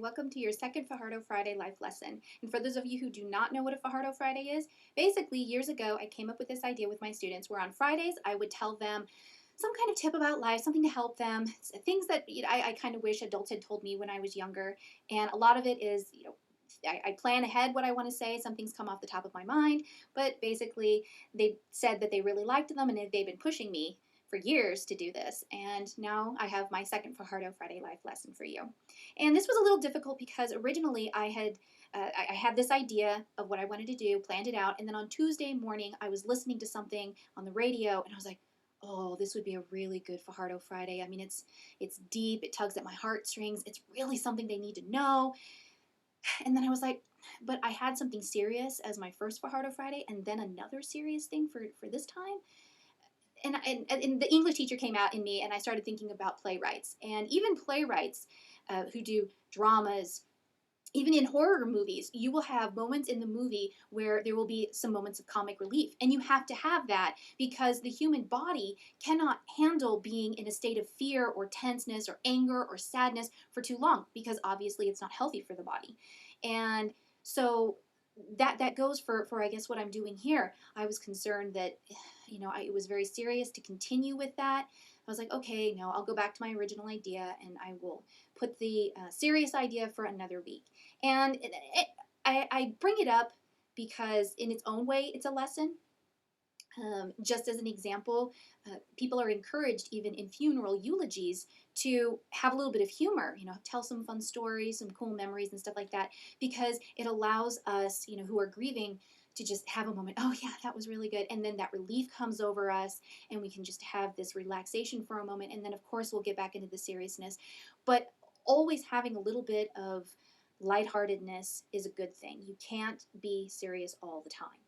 Welcome to your second Fajardo Friday Life Lesson. And for those of you who do not know what a Fajardo Friday is, basically years ago I came up with this idea with my students where on Fridays I would tell them some kind of tip about life, something to help them, things that I kind of wish adults had told me when I was younger. And a lot of it is, I plan ahead what I want to say. Some things come off the top of my mind, but basically they said that they really liked them and they've been pushing me for years to do this. And now I have my second Fajardo Friday Life Lesson for you. And this was a little difficult because originally I had this idea of what I wanted to do, planned it out, and then on Tuesday morning I was listening to something on the radio, and I was like, "Oh, this would be a really good Fajardo Friday. I mean, it's deep, it tugs at my heartstrings. It's really something they need to know." And then I was like, "But I had something serious as my first Fajardo Friday, and then another serious thing for this time." And the English teacher came out in me, and I started thinking about playwrights, and even playwrights who do dramas. Even in horror movies, you will have moments in the movie where there will be some moments of comic relief. And you have to have that because the human body cannot handle being in a state of fear or tenseness or anger or sadness for too long because obviously it's not healthy for the body. And so that goes for I guess what I'm doing here. I was concerned that it was very serious to continue with that. I was like, okay, no, I'll go back to my original idea and I will put the serious idea for another week. And I bring it up because in its own way, it's a lesson. Just as an example, people are encouraged, even in funeral eulogies, to have a little bit of humor, tell some fun stories, some cool memories and stuff like that, because it allows us, who are grieving, to just have a moment, oh yeah, that was really good. And then that relief comes over us and we can just have this relaxation for a moment. And then of course we'll get back into the seriousness. But always having a little bit of lightheartedness is a good thing. You can't be serious all the time,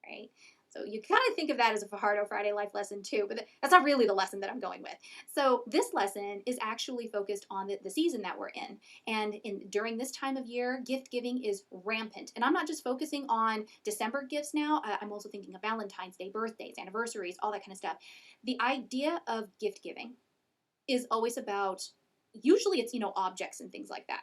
right? So you kind of think of that as a Fajardo Friday life lesson too, but that's not really the lesson that I'm going with. So this lesson is actually focused on the season that we're in. And during this time of year, gift giving is rampant. And I'm not just focusing on December gifts now. I'm also thinking of Valentine's Day, birthdays, anniversaries, all that kind of stuff. The idea of gift giving is always about, usually it's, objects and things like that.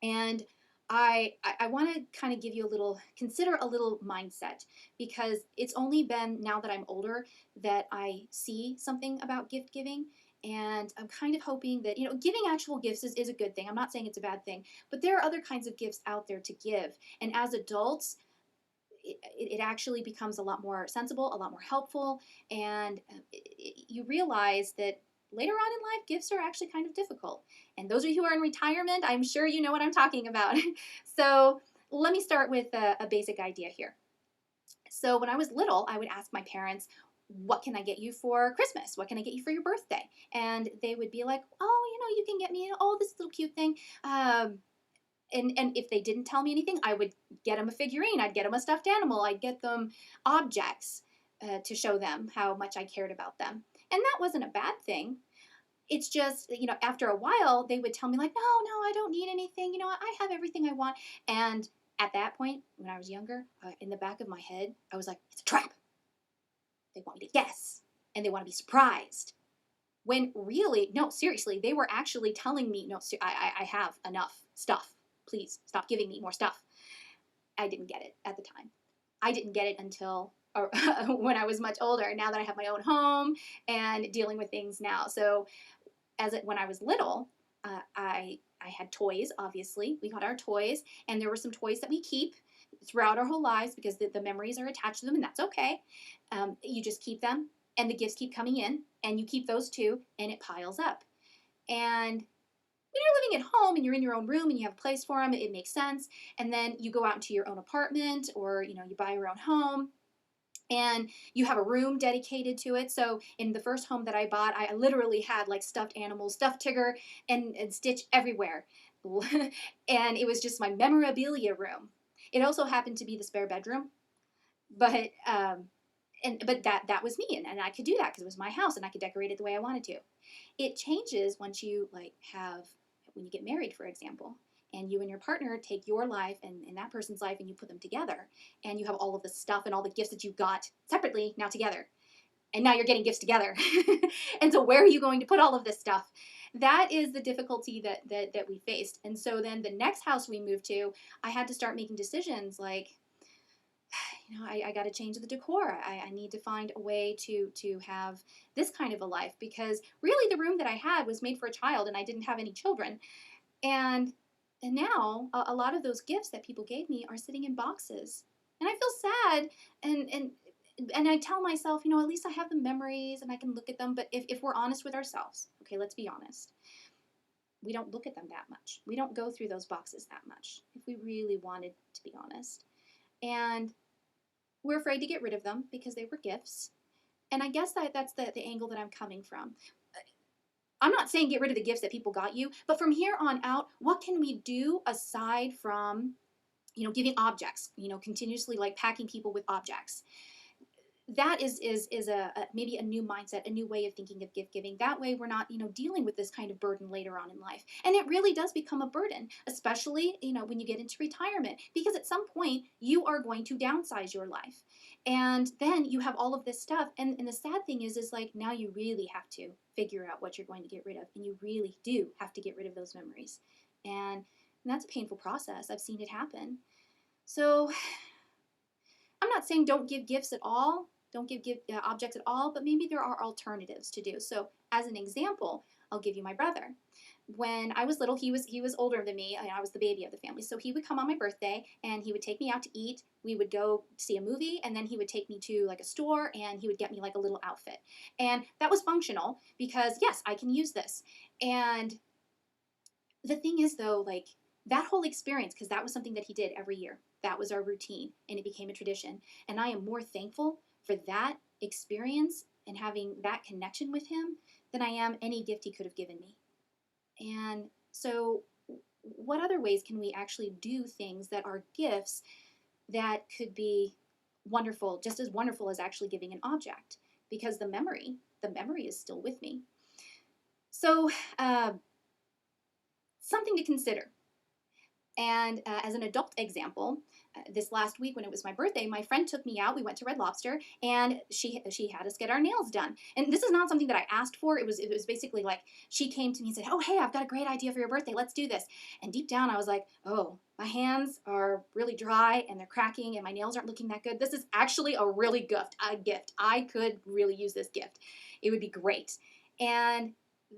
And I want to kind of give you consider a little mindset because it's only been now that I'm older that I see something about gift giving. And I'm kind of hoping that, giving actual gifts is a good thing. I'm not saying it's a bad thing, but there are other kinds of gifts out there to give. And as adults, it actually becomes a lot more sensible, a lot more helpful. And you realize that later on in life, gifts are actually kind of difficult. And those of you who are in retirement, I'm sure you know what I'm talking about. So let me start with a basic idea here. So when I was little, I would ask my parents, what can I get you for Christmas? What can I get you for your birthday? And they would be like, oh, you can get me, this little cute thing. And if they didn't tell me anything, I would get them a figurine. I'd get them a stuffed animal. I'd get them objects to show them how much I cared about them. And that wasn't a bad thing. It's just, after a while, they would tell me like, no, I don't need anything. I have everything I want. And at that point, when I was younger, in the back of my head, I was like, it's a trap. They want me to guess. And they want to be surprised. When really, no, seriously, they were actually telling me, no, I have enough stuff. Please stop giving me more stuff. I didn't get it at the time. I didn't get it until when I was much older, now that I have my own home and dealing with things now. So when I was little, I had toys, obviously. We got our toys, and there were some toys that we keep throughout our whole lives because the memories are attached to them, and that's okay. You just keep them, and the gifts keep coming in, and you keep those too, and it piles up. And when you're living at home and you're in your own room and you have a place for them, it makes sense. And then you go out into your own apartment or, you buy your own home and you have a room dedicated to it. So in the first home that I bought, I literally had like stuffed animals, stuffed Tigger and Stitch everywhere. And it was just my memorabilia room. It also happened to be the spare bedroom, but but that was me, and I could do that because it was my house and I could decorate it the way I wanted to. It changes once you when you get married, for example, and you and your partner take your life and that person's life and you put them together, and you have all of the stuff and all the gifts that you got separately now together. and now you're getting gifts together. And so where are you going to put all of this stuff? That is the difficulty that we faced. And so then the next house we moved to, I had to start making decisions like, I got to change the decor. I need to find a way to have this kind of a life, because really the room that I had was made for a child and I didn't have any children. And now a lot of those gifts that people gave me are sitting in boxes. And I feel sad, and I tell myself, at least I have the memories and I can look at them. But if we're honest with ourselves, okay, let's be honest. We don't look at them that much. We don't go through those boxes that much, if we really wanted to be honest. And we're afraid to get rid of them because they were gifts. And I guess that's the angle that I'm coming from. I'm not saying get rid of the gifts that people got you, but from here on out, what can we do aside from, giving objects, continuously like packing people with objects? That is a maybe a new mindset, a new way of thinking of gift giving. That way we're not, dealing with this kind of burden later on in life. And it really does become a burden, especially, when you get into retirement, because at some point you are going to downsize your life. And then you have all of this stuff. And the sad thing is like now you really have to figure out what you're going to get rid of. And you really do have to get rid of those memories. And that's a painful process. I've seen it happen. So I'm not saying don't give gifts at all. Don't give objects at all, but maybe there are alternatives to do. So as an example, I'll give you my brother. When I was little, he was older than me. I was the baby of the family. So he would come on my birthday and he would take me out to eat. We would go see a movie, and then he would take me to like a store and he would get me like a little outfit. And that was functional because yes, I can use this. And the thing is though, like that whole experience, because that was something that he did every year. That was our routine and it became a tradition. And I am more thankful for that experience and having that connection with him than I am any gift he could have given me. And so what other ways can we actually do things that are gifts that could be wonderful, just as wonderful as actually giving an object? Because the memory is still with me. So something to consider. And as an adult example, this last week when it was my birthday, my friend took me out. We went to Red Lobster, and she had us get our nails done. And this is not something that I asked for. It was basically like she came to me and said, "Oh, hey, I've got a great idea for your birthday. Let's do this." And deep down, I was like, "Oh, my hands are really dry and they're cracking, and my nails aren't looking that good. This is actually a really gift. I could really use this gift. It would be great." And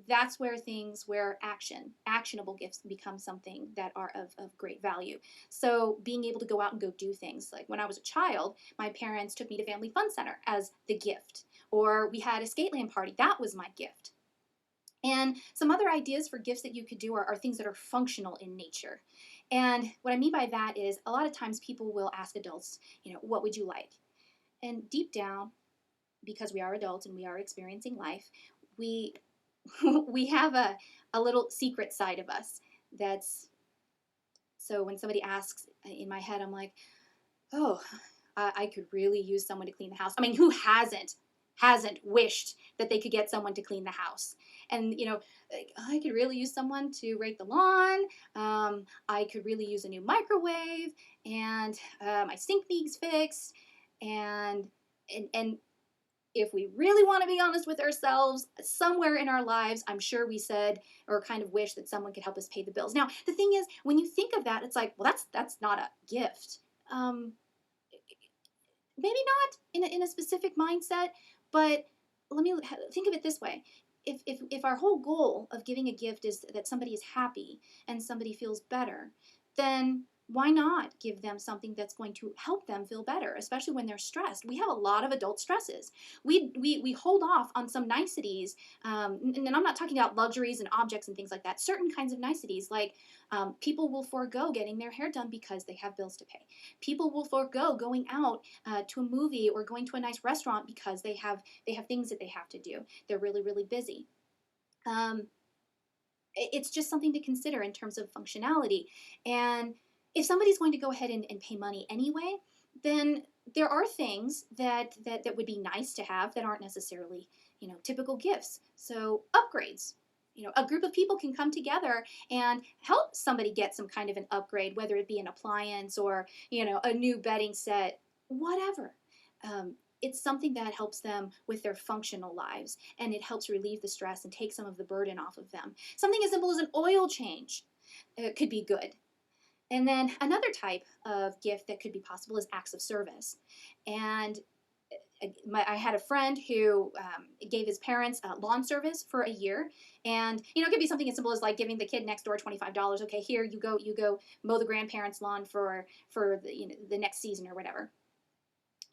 that's where actionable gifts become something that are of great value. So being able to go out and go do things. Like when I was a child, my parents took me to Family Fun Center as the gift. Or we had a Skateland party. That was my gift. And some other ideas for gifts that you could do are things that are functional in nature. And what I mean by that is a lot of times people will ask adults, what would you like? And deep down, because we are adults and we are experiencing life, we have a little secret side of us so when somebody asks in my head, I'm like, oh, I could really use someone to clean the house. I mean, who hasn't wished that they could get someone to clean the house? And, I could really use someone to rake the lawn. I could really use a new microwave, and my sink needs fixed. And if we really want to be honest with ourselves, somewhere in our lives, I'm sure we said or kind of wish that someone could help us pay the bills. Now, the thing is, when you think of that, it's like, well, that's not a gift. Maybe not in a specific mindset, but let me think of it this way. If our whole goal of giving a gift is that somebody is happy and somebody feels better, then why not give them something that's going to help them feel better, especially when they're stressed? We have a lot of adult stresses. We hold off on some niceties, and I'm not talking about luxuries and objects and things like that. Certain kinds of niceties, like people will forego getting their hair done because they have bills to pay. People will forego going out to a movie or going to a nice restaurant because they have things that they have to do. They're really, really busy. It's just something to consider in terms of functionality. And if somebody's going to go ahead and pay money anyway, then there are things that would be nice to have that aren't necessarily, typical gifts. So upgrades. A group of people can come together and help somebody get some kind of an upgrade, whether it be an appliance or, a new bedding set, whatever. it's something that helps them with their functional lives, and it helps relieve the stress and take some of the burden off of them. Something as simple as an oil change could be good. And then another type of gift that could be possible is acts of service. And I had a friend who gave his parents lawn service for a year, and it could be something as simple as like giving the kid next door $25. Okay, here you go mow the grandparents' lawn for the next season or whatever.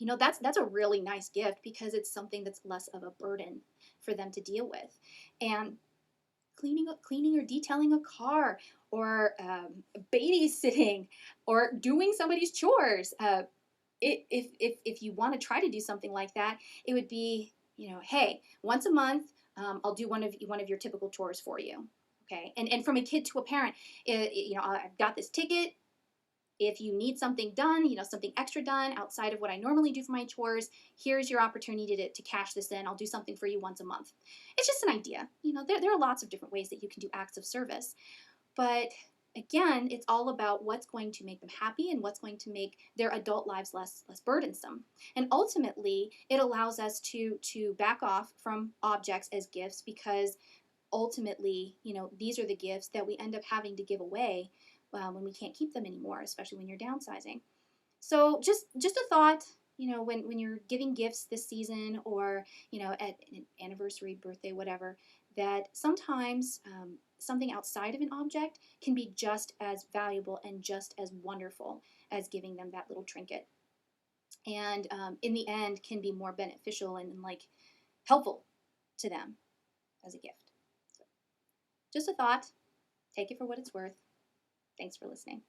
That's a really nice gift because it's something that's less of a burden for them to deal with. And cleaning or detailing a car, or babysitting, or doing somebody's chores. If you want to try to do something like that, it would be, hey, once a month, I'll do one of your typical chores for you. Okay, and from a kid to a parent, I've got this ticket. If you need something done, something extra done outside of what I normally do for my chores, here's your opportunity to cash this in. I'll do something for you once a month. It's just an idea. There are lots of different ways that you can do acts of service. But again, it's all about what's going to make them happy and what's going to make their adult lives less burdensome. And ultimately, it allows us to back off from objects as gifts, because ultimately, these are the gifts that we end up having to give away when we can't keep them anymore, especially when you're downsizing. So just a thought, when you're giving gifts this season, or at an anniversary, birthday, whatever, that sometimes something outside of an object can be just as valuable and just as wonderful as giving them that little trinket, and in the end can be more beneficial and like helpful to them as a gift. So just a thought. Take it for what it's worth. Thanks for listening.